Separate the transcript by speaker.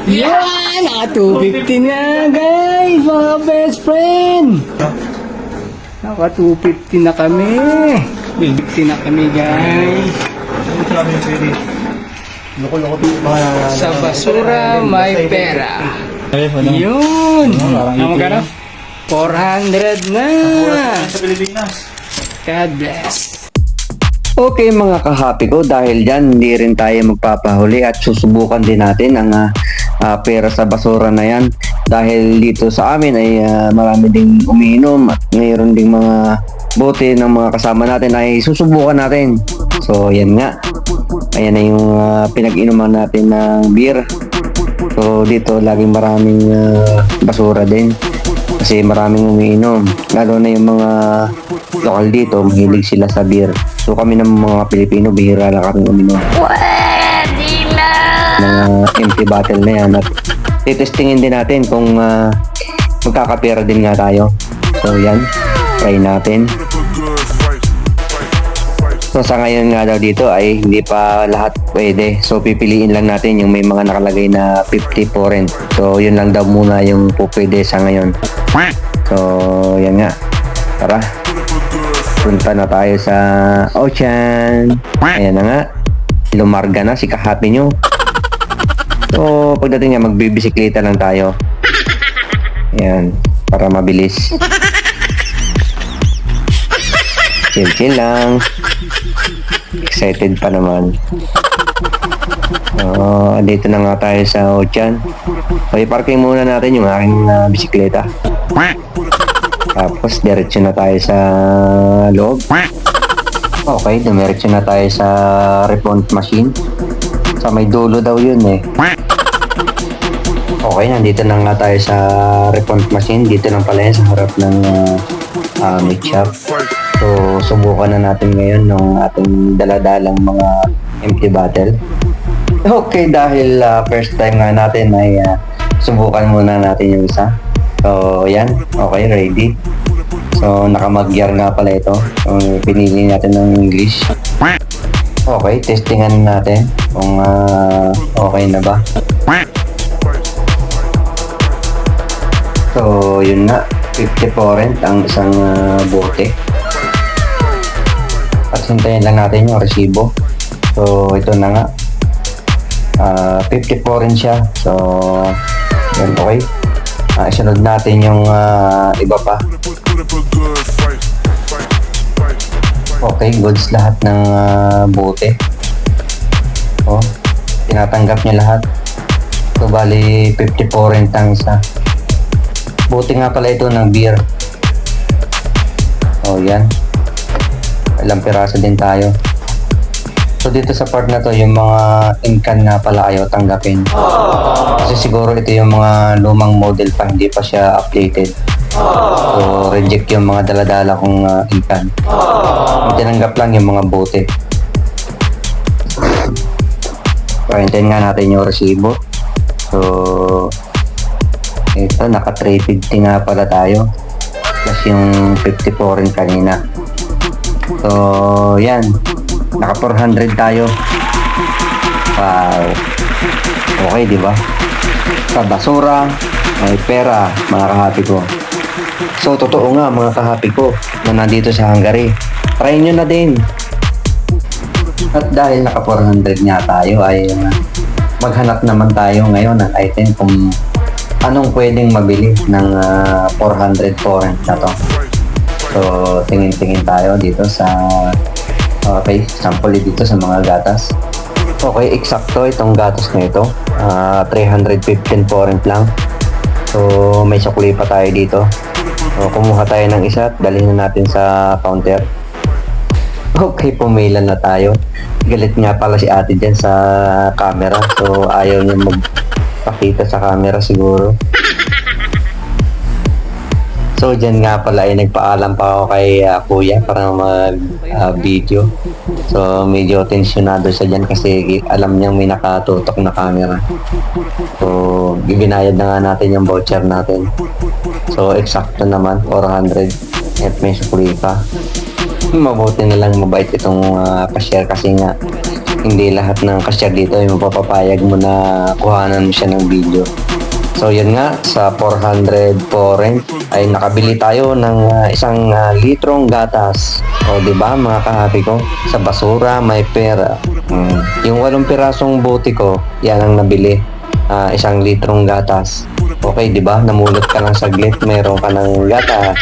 Speaker 1: Yan! Naka 250 na guys! Mga best friend! Naka 250 na kami! 250 na kami guys! Sa basura may pera! Yun! Ang magkano? 400 na!
Speaker 2: Sa Pilipinas.
Speaker 1: God bless!
Speaker 3: Okay mga kahapi ko, dahil dyan hindi rin tayo magpapahuli at susubukan din natin ang pera sa basura na yan. Dahil dito sa amin ay marami ding umiinom at mayroon ding mga bote ng mga kasama natin ay susubukan natin. So yan nga, ayan na yung pinag-inuman natin ng beer. So dito laging maraming basura din kasi maraming umiinom, lalo na yung mga lokal dito, mahilig sila sa beer. So kami ng mga Pilipino, bihira lang kami uminom.
Speaker 4: Pwede na!
Speaker 3: Mga empty bottle na yan at titestingin din natin kung magkakapera din nga tayo. So yan, try natin. So sa ngayon nga daw dito ay hindi pa lahat pwede. So pipiliin lang natin yung may mga nakalagay na 50 for rent. So yun lang daw muna yung pwede sa ngayon. So yan nga, tara. Punta na tayo sa Ocean. Ayan na nga. Lumarga na si kahapi nyo. So, pagdating nga, magbibisikleta lang tayo. Ayan. Para mabilis. Chill lang. Excited pa naman. Dito na nga tayo sa Ocean. Okay, parking muna natin yung aking bisikleta. Tapos diretso na tayo sa loob. Okay, dumiretso na tayo sa refund machine. Sa may dulo daw yun eh. Okay, nandito na nga tayo sa refund machine. Dito lang pala yan sa harap ng meat shop. So, subukan na natin ngayon ng ating daladalang mga empty bottle. Okay, dahil first time nga natin ay subukan muna natin yung isa. So, yan. Okay, ready. So, nakamag-gear nga pala ito. So, pinili natin ng English. Okay, testingan natin kung okay na ba. So, yun na. 50 for rent ang isang bote. At hintayin lang natin yung resibo. So, ito na nga. 50 for rent siya. So, yan, okay. Isunod natin yung iba pa. Okay, goods lahat ng bote. Oh, tinatanggap niya lahat. So, bali 54 rent ang isa. Bote nga pala ito ng beer. Oh, yan. Ilang piraso din tayo. So dito sa part na to, yung mga in-can nga pala ayaw tanggapin. Kasi siguro ito yung mga lumang model pa, hindi pa siya updated. So reject yung mga daladala kong in-can. Ang tinanggap lang yung mga bote. Pahintayin nga natin yung resibo. So ito, naka 350 nga pala tayo. Plus yung 54 rin kanina. So yan, naka 400 tayo. Wow. Okay, di ba? Sa basura, may pera, mga kahapi ko. So, totoo nga, mga kahapi ko, na nandito sa Hungary. Try nyo na din. At dahil naka 400 nga tayo, ay maghanap naman tayo ngayon ng item kung anong pwedeng mabili ng 400 foreign na to. So, tingin-tingin tayo dito sa okay, sample dito sa mga gatas. Okay, eksakto itong gatas na ito. 315 foreign lang. So, may sukli pa tayo dito. So, kumuha tayo ng isa at dalhin na natin sa counter. Okay, pumila na tayo. Galit nga pala si ate dyan sa camera. So, ayaw niya magpakita sa camera siguro. So, dyan nga pala ay nagpaalam pa ako kay kuya para mag-video. So, medyo tensyonado siya dyan kasi alam niyang may nakatutok na camera. So, ibinayad na nga natin yung voucher natin. So, eksakto naman, 400. At may sukli pa. Mabuti na lang mabait itong pa-share kasi nga hindi lahat ng cashier dito ay mapapapayag mo na kuhanan mo siya ng video. So yan nga, sa 400 foreign ay nakabili tayo ng isang litrong gatas. O di ba mga kahabi ko, sa basura may pera. Yung 8 pirasong bote ko, yan ang nabili. 1 litrong gatas. Okay, di ba? Namulot ka lang saglit, meron ka ng gatas.